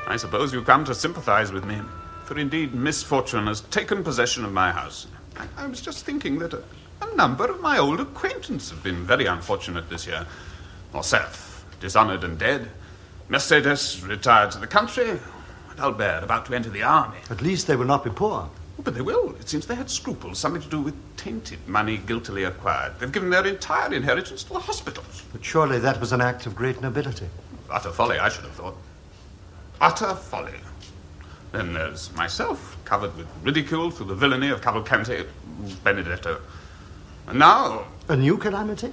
I suppose you come to sympathize with me, for indeed misfortune has taken possession of my house. I was just thinking that a number of my old acquaintances have been very unfortunate this year. Morcerf, dishonoured and dead. Mercedes, retired to the country. And Albert, about to enter the army. At least they will not be poor. Oh, but they will. It seems they had scruples, something to do with tainted money guiltily acquired. They've given their entire inheritance to the hospitals. But surely that was an act of great nobility. Utter folly, I should have thought. Utter folly. Then there's myself, covered with ridicule through the villainy of Cavalcanti, Benedetto. And now... A new calamity?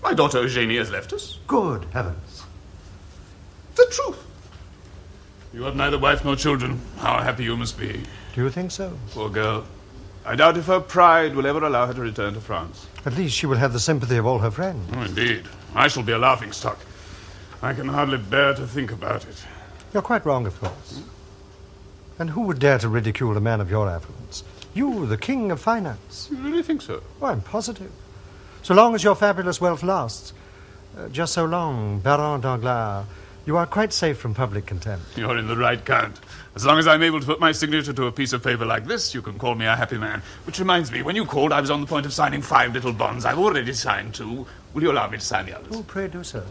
My daughter Eugenie has left us. Good heavens. The truth. You have neither wife nor children. How happy you must be. Do you think so? Poor girl. I doubt if her pride will ever allow her to return to France. At least she will have the sympathy of all her friends. Oh, indeed. I shall be a laughingstock. I can hardly bear to think about it. You're quite wrong, of course. And who would dare to ridicule a man of your affluence? You, the king of finance. You really think so? Oh, I'm positive. So long as your fabulous wealth lasts, just so long, Baron Danglars, you are quite safe from public contempt. You're in the right, Count. As long as I'm able to put my signature to a piece of paper like this, you can call me a happy man. Which reminds me, when you called, I was on the point of signing 5 little bonds. I've already signed 2. Will you allow me to sign the others? Oh, pray do so.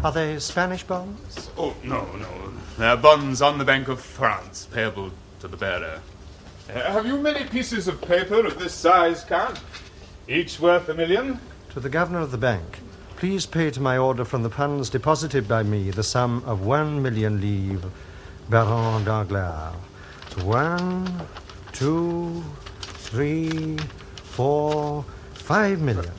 Are they Spanish bonds? Oh, no. They're bonds on the Bank of France, payable to the bearer. Have you many pieces of paper of this size, Count? Each worth $1 million? To the governor of the bank, please pay to my order from the funds deposited by me the sum of 1 million livres, Baron Danglars. 1, 2, 3, 4, 5 million.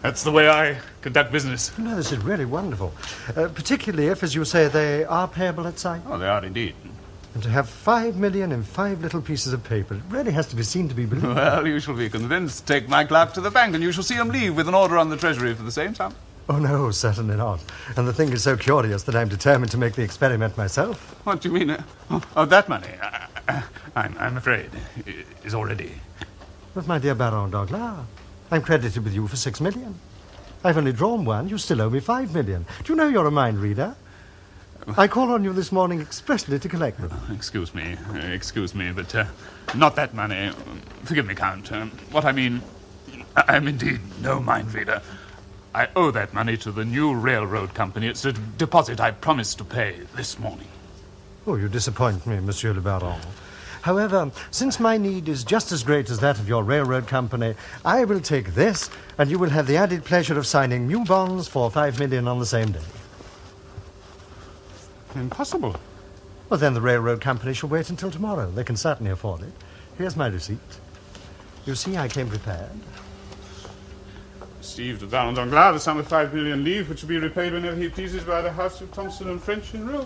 That's the way I conduct business. No, this is really wonderful. Particularly if, as you say, they are payable at sight. Oh, they are indeed. And to have 5 million in 5 little pieces of paper, it really has to be seen to be believed. Well, you shall be convinced. Take my clerk to the bank and you shall see him leave with an order on the treasury for the same sum. Oh, no, certainly not. And the thing is so curious that I'm determined to make the experiment myself. What do you mean? That money, I'm afraid, is already... But, my dear Baron Danglars, I'm credited with you for 6 million. I've only drawn 1. You still owe me 5 million. Do you know you're a mind reader? I called on you this morning expressly to collect them. Excuse me, but not that money. Forgive me, Count. What I mean, I'm indeed no mind reader. I owe that money to the new railroad company. It's a deposit I promised to pay this morning. Oh, you disappoint me, Monsieur le Baron. However, since my need is just as great as that of your railroad company, I will take this, and you will have the added pleasure of signing new bonds for 5 million on the same day. Impossible. Well, then the railroad company shall wait until tomorrow. They can certainly afford it. Here's my receipt. You see, I came prepared. Received of Baron Danglars the sum of 5 million livres, which will be repaid whenever he pleases by the house of Thompson and French in Rome.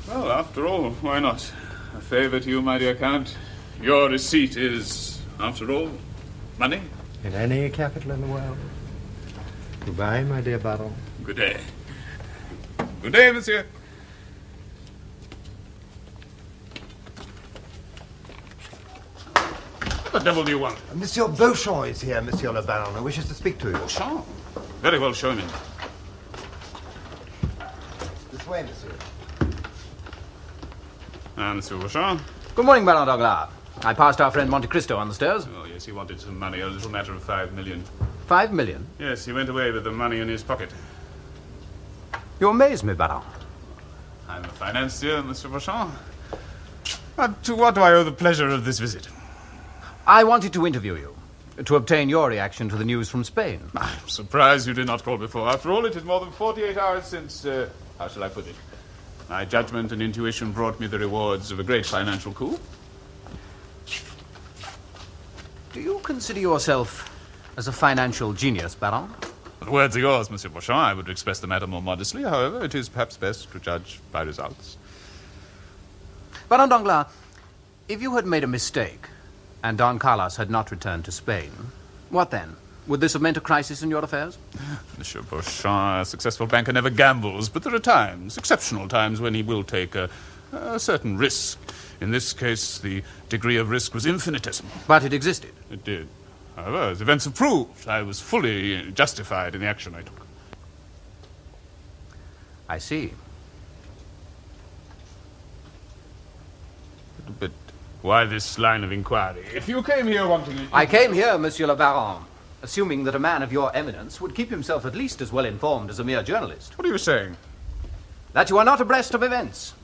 Well, after all, why not? A favour to you, my dear Count. Your receipt is, after all, money. In any capital in the world. Goodbye, my dear Baron. Good day. Good day, monsieur. What the devil do you want? Monsieur Beauchamp is here, Monsieur le Baron, and wishes to speak to you. Beauchamp? Very well, show him in. This way, monsieur. Monsieur Beauchamp? Good morning, Baron Danglars. I passed our friend Monte Cristo on the stairs. Oh, yes, he wanted some money, a little matter of 5 million. 5 million? Yes, he went away with the money in his pocket. You amaze me, Baron. I'm a financier, Monsieur Beauchamp. But to what do I owe the pleasure of this visit? I wanted to interview you, to obtain your reaction to the news from Spain. I'm surprised you did not call before. After all, it is more than 48 hours since, how shall I put it? My judgment and intuition brought me the rewards of a great financial coup. Do you consider yourself as a financial genius, Baron? The words are yours, Monsieur Beauchamp. I would express the matter more modestly. However, it is perhaps best to judge by results. Baron Danglars, if you had made a mistake and Don Carlos had not returned to Spain, what then? Would this have meant a crisis in your affairs? Monsieur Beauchamp, a successful banker never gambles, but there are times, exceptional times, when he will take a certain risk. In this case, the degree of risk was infinitesimal. But it existed. It did. However, as events have proved, I was fully justified in the action I took. I see. Why this line of inquiry? If you came here wanting... I came here, Monsieur le Baron, assuming that a man of your eminence would keep himself at least as well informed as a mere journalist. What are you saying? That you are not abreast of events.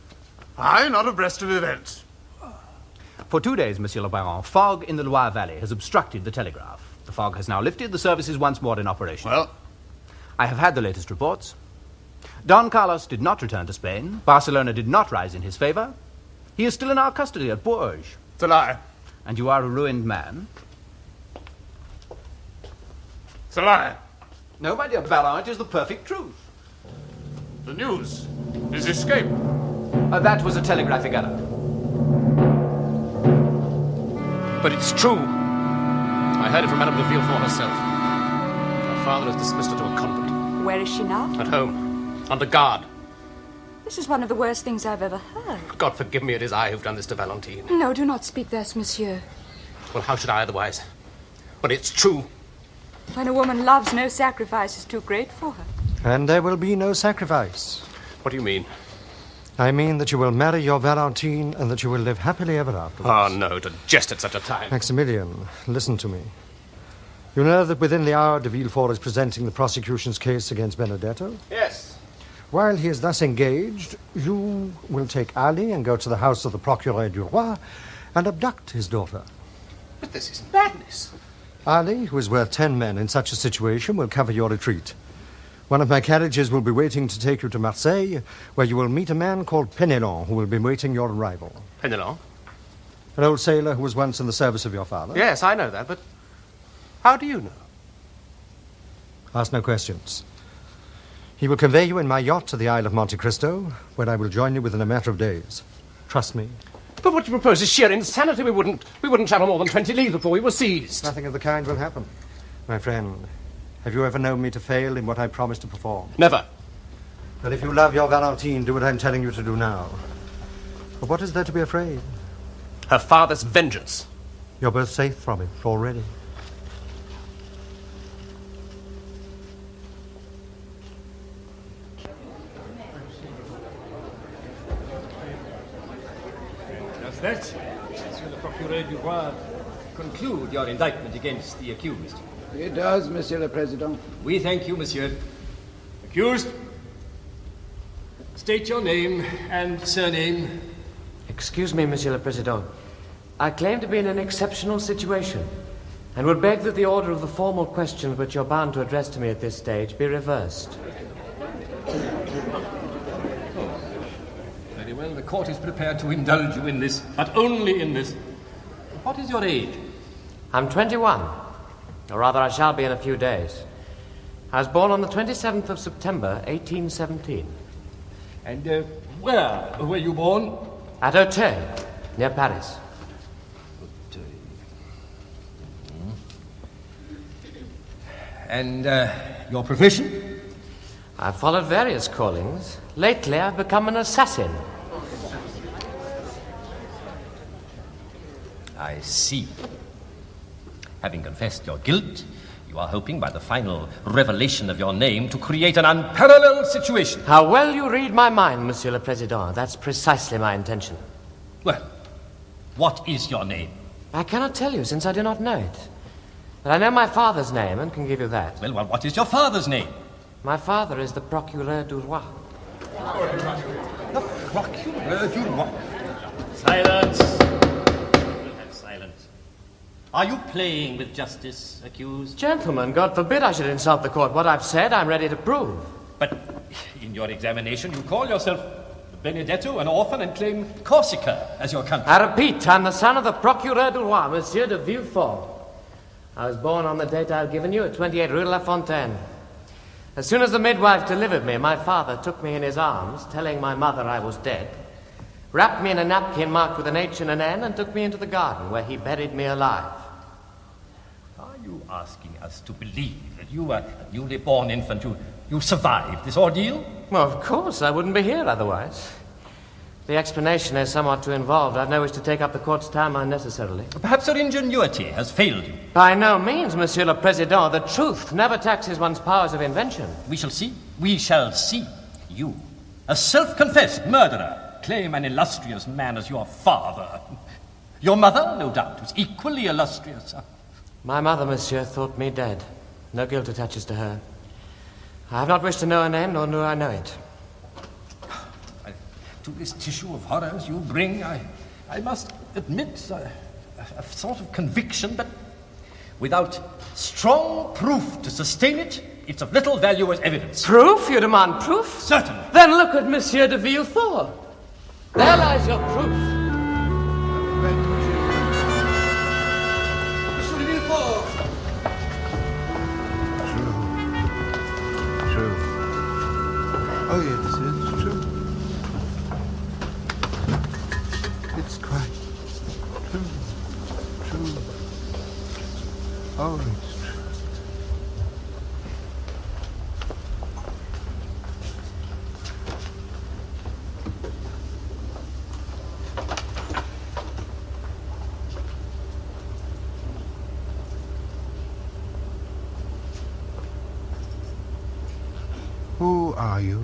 I not abreast of events. For 2 days, Monsieur le Baron, fog in the Loire Valley has obstructed the telegraph. The fog has now lifted. The service is once more in operation. Well? I have had the latest reports. Don Carlos did not return to Spain. Barcelona did not rise in his favor. He is still in our custody at Bourges. It's a lie. And you are a ruined man? It's a lie. No, my dear Baron, it is the perfect truth. The news. His escape. That was a telegraphic error. But it's true. I heard it from Madame de Villefort herself. Her father has dismissed her to a convent. Where is she now? At home. Under guard. This is one of the worst things I've ever heard. God forgive me, it is I who've done this to Valentine. No, do not speak thus, monsieur. Well, how should I otherwise? But it's true. When a woman loves, no sacrifice is too great for her. And there will be no sacrifice. What do you mean? I mean that you will marry your Valentine and that you will live happily ever afterwards. Oh, no, to jest at such a time. Maximilian, listen to me. You know that within the hour de Villefort is presenting the prosecution's case against Benedetto? Yes. While he is thus engaged, you will take Ali and go to the house of the Procureur du Roi and abduct his daughter. But this is madness. Ali, who is worth 10 men in such a situation, will cover your retreat. One of my carriages will be waiting to take you to Marseille, where you will meet a man called Penelon, who will be waiting your arrival. Penelon? An old sailor who was once in the service of your father. Yes, I know that, but how do you know? Ask no questions. He will convey you in my yacht to the Isle of Monte Cristo, where I will join you within a matter of days. Trust me. But what you propose is sheer insanity. We wouldn't travel more than 20 leagues before we were seized. Nothing of the kind will happen. My friend, have you ever known me to fail in what I promised to perform? Never. Well, if you love your Valentine, do what I'm telling you to do now. But what is there to be afraid? Her father's vengeance. You're both safe from it already. Does that, Monsieur le Procureur du Roi, conclude your indictment against the accused? It does, Monsieur le Président. We thank you, Monsieur. Accused, state your name and surname. Excuse me, Monsieur le Président. I claim to be in an exceptional situation and would beg that the order of the formal questions which you're bound to address to me at this stage be reversed. Very well, the court is prepared to indulge you in this, but only in this. What is your age? I'm 21. Or rather, I shall be in a few days. I was born on the 27th of September, 1817. And where were you born? At Auteuil, near Paris. And your profession? I've followed various callings. Lately, I've become an assassin. I see. Having confessed your guilt, you are hoping by the final revelation of your name to create an unparalleled situation. How well you read my mind, Monsieur le Président. That's precisely my intention. Well, what is your name? I cannot tell you, since I do not know it. But I know my father's name and can give you that. Well, what is your father's name? My father is the Procureur du Roi. The Procureur du Roi. Silence. Silence. Are you playing with justice, accused? Gentlemen, God forbid I should insult the court. What I've said, I'm ready to prove. But in your examination, you call yourself Benedetto, an orphan, and claim Corsica as your country. I repeat, I'm the son of the Procureur du Roi, Monsieur de Villefort. I was born on the date I've given you at 28 Rue La Fontaine. As soon as the midwife delivered me, my father took me in his arms, telling my mother I was dead, wrapped me in a napkin marked with an H and an N, and took me into the garden, where he buried me alive. Are you asking us to believe that you were a newly born infant? You survived this ordeal? Well, of course, I wouldn't be here otherwise. The explanation is somewhat too involved. I've no wish to take up the court's time unnecessarily. Perhaps your ingenuity has failed you. By no means, Monsieur le Président. The truth never taxes one's powers of invention. We shall see. We shall see. You, a self-confessed murderer, claim an illustrious man as your father. Your mother, no doubt, was equally illustrious. My mother, monsieur, thought me dead. No guilt attaches to her. I have not wished to know her name, nor do I know it. To this tissue of horrors you bring, I must admit a sort of conviction, but without strong proof to sustain it, it's of little value as evidence. Proof? You demand proof? Certainly. Then look at Monsieur de Villefort. There lies your proof. Monsieur de Villefort! True. Oh, yes, it's true. It's quite true. Oh, it's true. Who are you?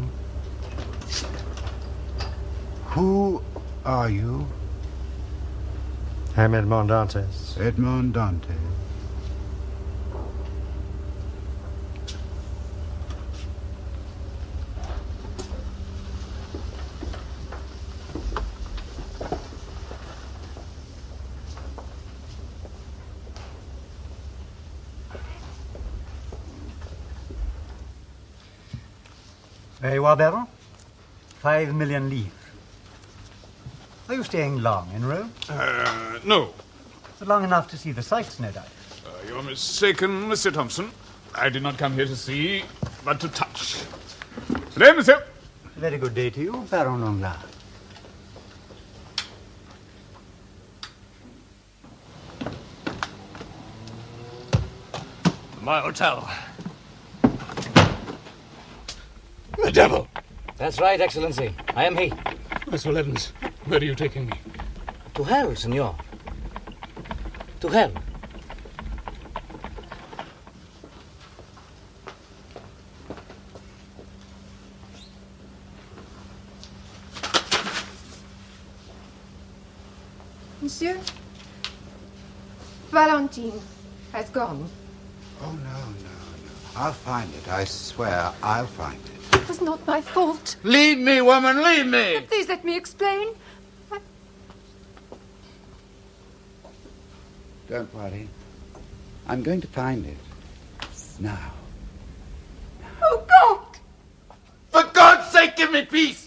Who are you? I'm Edmond Dantes. Edmond Dantes. Very well, Baron. 5 million livres. Are you staying long in Rome? No. But long enough to see the sights, no doubt. You're mistaken, Monsieur Thompson. I did not come here to see, but to touch. Good day, monsieur. Very good day to you, Baron Danglars. My hotel. The devil! That's right, Excellency. I am he. Monsieur Evans, where are you taking me? To hell, senor. To hell. Monsieur, Valentine has gone. Oh, no. I'll find it. I swear I'll find it. It was not my fault. Leave me, woman, leave me! Please let me explain. Don't worry. I'm going to find it. Now. Oh, God! For God's sake, give me peace!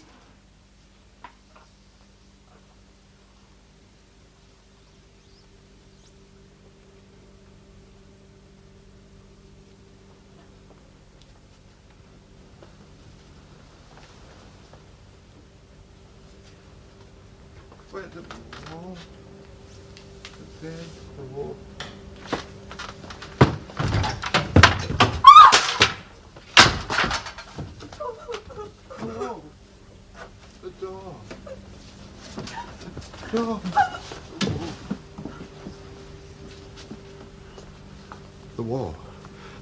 Where the wall? The bed, the wall. Oh, the door. The door. The wall.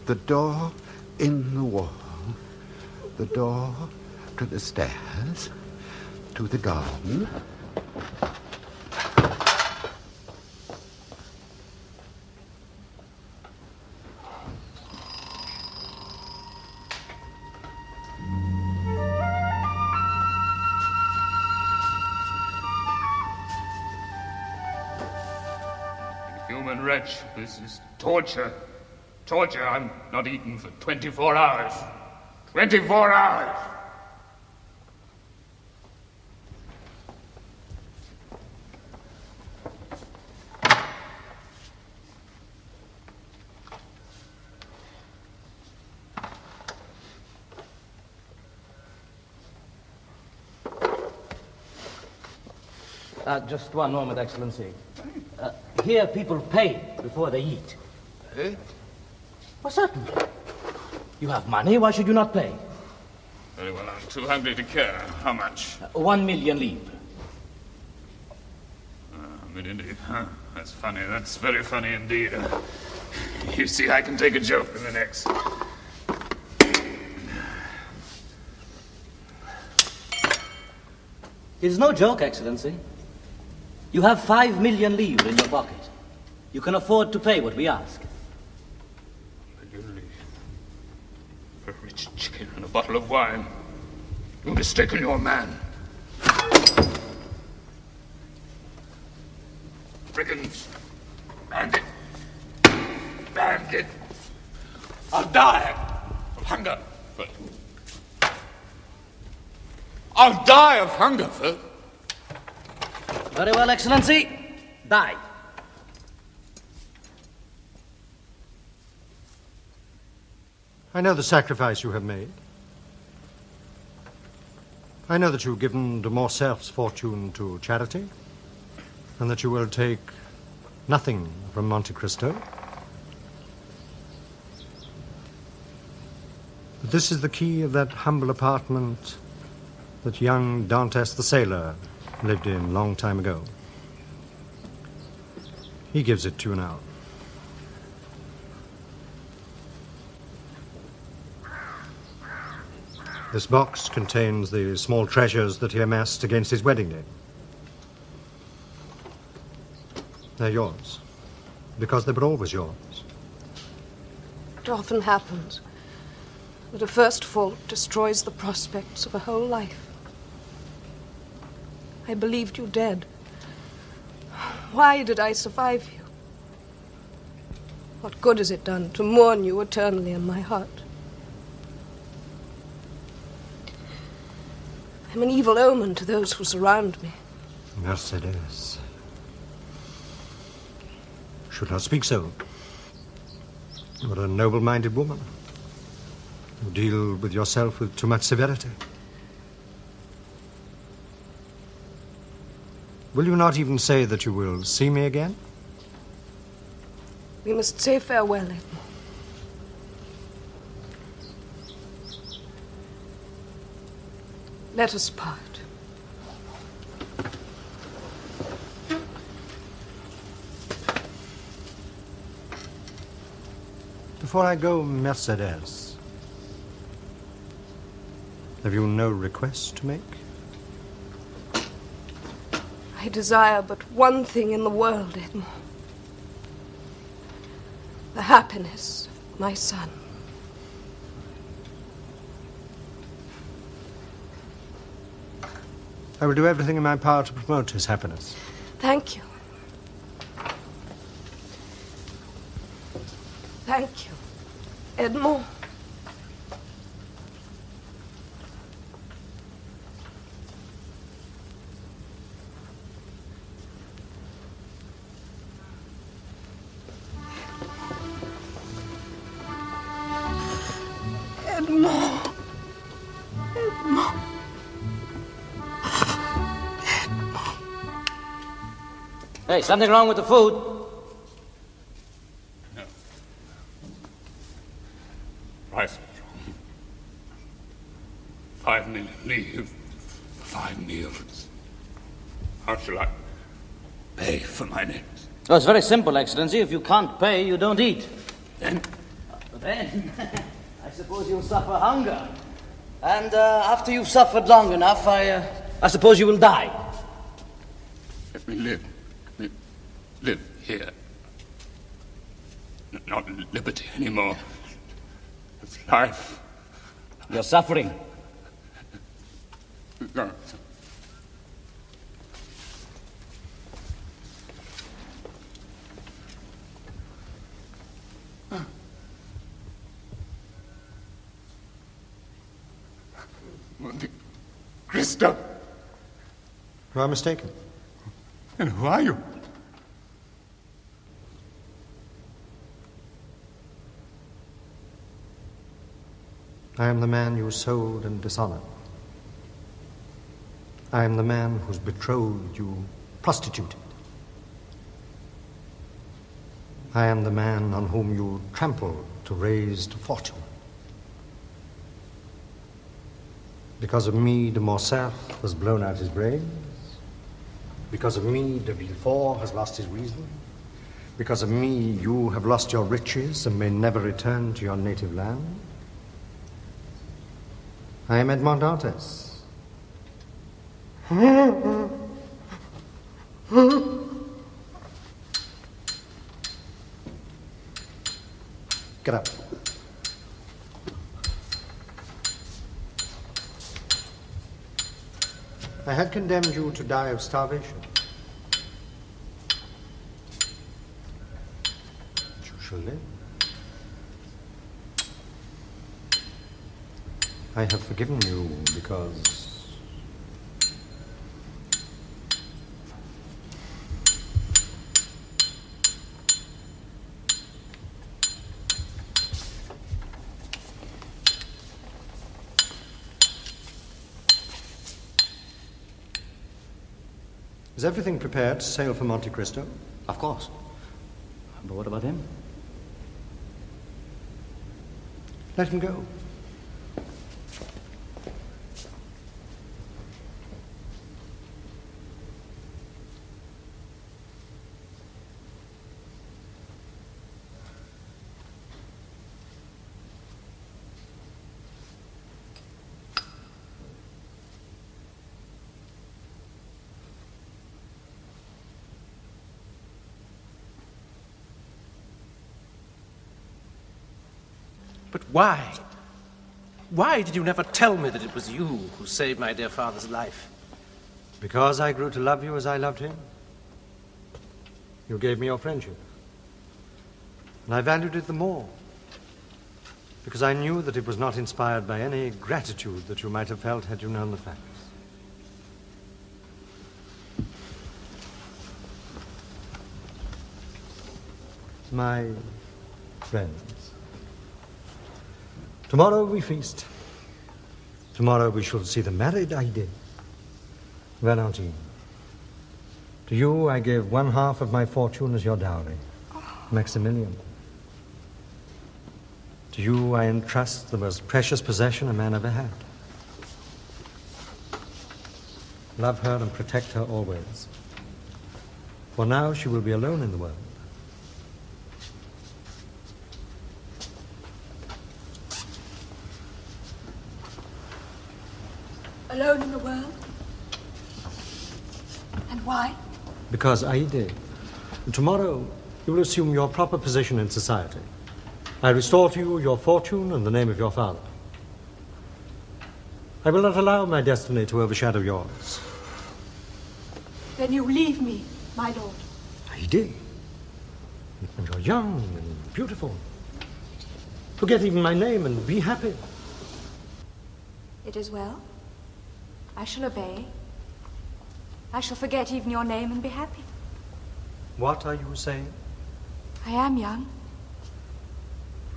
The door in the wall. The door to the stairs. To the garden. Human wretch, this is torture. Torture. I'm not eaten for 24 hours. 24 hours! Just one moment, Excellency. Here people pay before they eat. Eh? Well, certainly. You have money, why should you not pay? Very well, I'm too hungry to care. How much? 1 million livres. A million livres. Huh? That's funny. That's very funny indeed. You see, I can take a joke in the next. It is no joke, Excellency. You have 5 million livres in your pocket. You can afford to pay what we ask. A rich chicken and a bottle of wine. You've mistaken your man. Brigands. Bandit. Bandit. I'll die of hunger. I'll die of hunger, sir. Very well, Excellency. Die. I know the sacrifice you have made. I know that you've given de Morcerf's fortune to charity, and that you will take nothing from Monte Cristo. But this is the key of that humble apartment that young Dantes the sailor lived in long time ago. He gives it to you now. This box contains the small treasures that he amassed against his wedding day. They're yours, because they were always yours. It often happens that a first fault destroys the prospects of a whole life. I believed you dead. Why did I survive you? What good has it done to mourn you eternally in my heart? I'm an evil omen to those who surround me. Mercedes. Should not speak so. You're a noble-minded woman. You deal with yourself with too much severity. Will you not even say that you will see me again? We must say farewell, Edmond. Let us part. Before I go, Mercedes, have you no request to make? I desire but one thing in the world, Edmond. The happiness of my son. I will do everything in my power to promote his happiness. Thank you. Thank you, Edmond. Edmond. Edmond. Hey, something wrong with the food? No. Price is wrong. 5 million livres for 5 meals. How shall I pay for my names? Oh, it's very simple, Excellency. If you can't pay, you don't eat. Then? Then, I suppose you'll suffer hunger. And after you've suffered long enough, I suppose you will die. Let me live. Live here. Not liberty anymore. It's life. You're suffering. No. Monte Cristo. You are mistaken. And who are you? I am the man you sold and dishonored. I am the man whose betrothed you prostituted. I am the man on whom you trampled to raise to fortune. Because of me, de Morcerf has blown out his brains. Because of me, de Villefort has lost his reason. Because of me, you have lost your riches and may never return to your native land. I am Edmond Dantes. Get up. I had condemned you to die of starvation. But you shall live. I have forgiven you because Is everything prepared to sail for Monte Cristo? Of course. But what about him? Let him go. But why? Why did you never tell me that it was you who saved my dear father's life? Because I grew to love you as I loved him. You gave me your friendship. And I valued it the more. Because I knew that it was not inspired by any gratitude that you might have felt had you known the facts. My friends, tomorrow we feast. Tomorrow we shall see the married Idée, Valentine. To you I give 1/2 of my fortune as your dowry, Maximilian. To you I entrust the most precious possession a man ever had. Love her and protect her always. For now she will be alone in the world. Alone in the world? And why? Because Aide, tomorrow you will assume your proper position in society. I restore to you your fortune and the name of your father. I will not allow my destiny to overshadow yours. Then you leave me, my lord. Aide, and you're young and beautiful. Forget even my name and be happy. It is well. I shall obey. I shall forget even your name and be happy. What are you saying? I am young.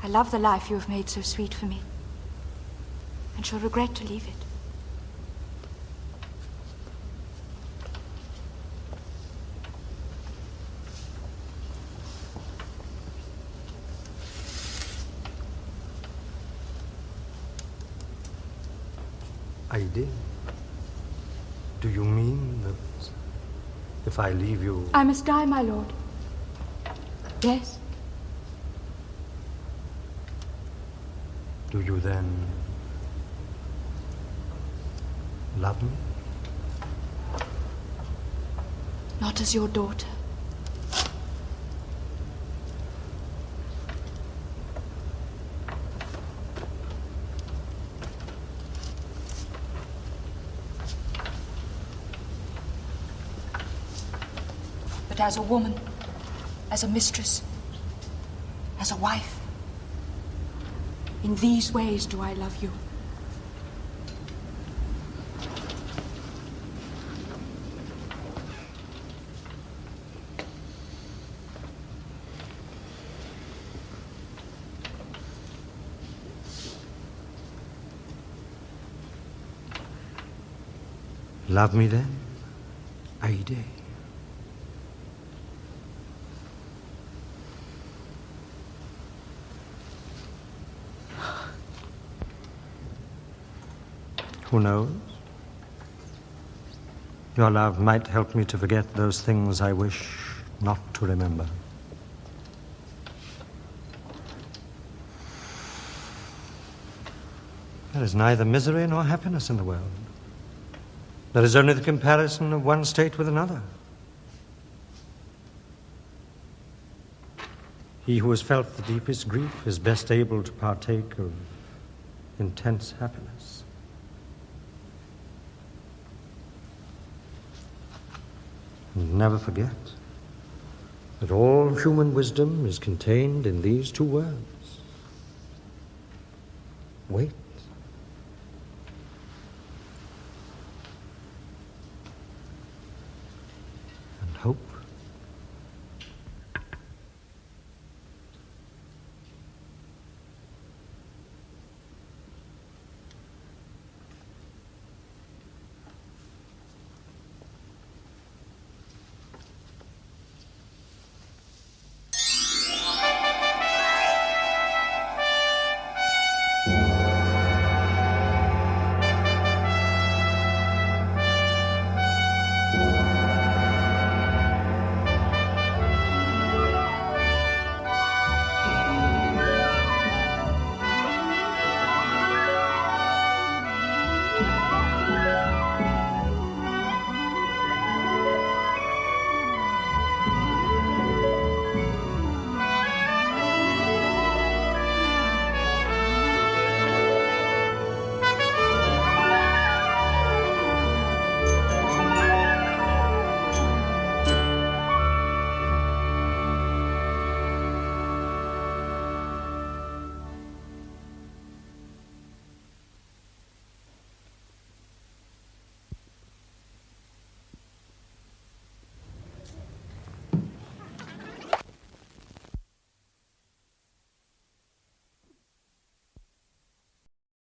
I love the life you have made so sweet for me, and shall regret to leave it. Aide, do you mean that if I leave you... I must die, my lord. Yes. Do you then love me? Not as your daughter. But as a woman, as a mistress, as a wife. In these ways do I love you. Love me then, Aide. Who knows? Your love might help me to forget those things I wish not to remember. There is neither misery nor happiness in the world. There is only the comparison of one state with another. He who has felt the deepest grief is best able to partake of intense happiness. And never forget that all human wisdom is contained in these two words. Wait. And hope.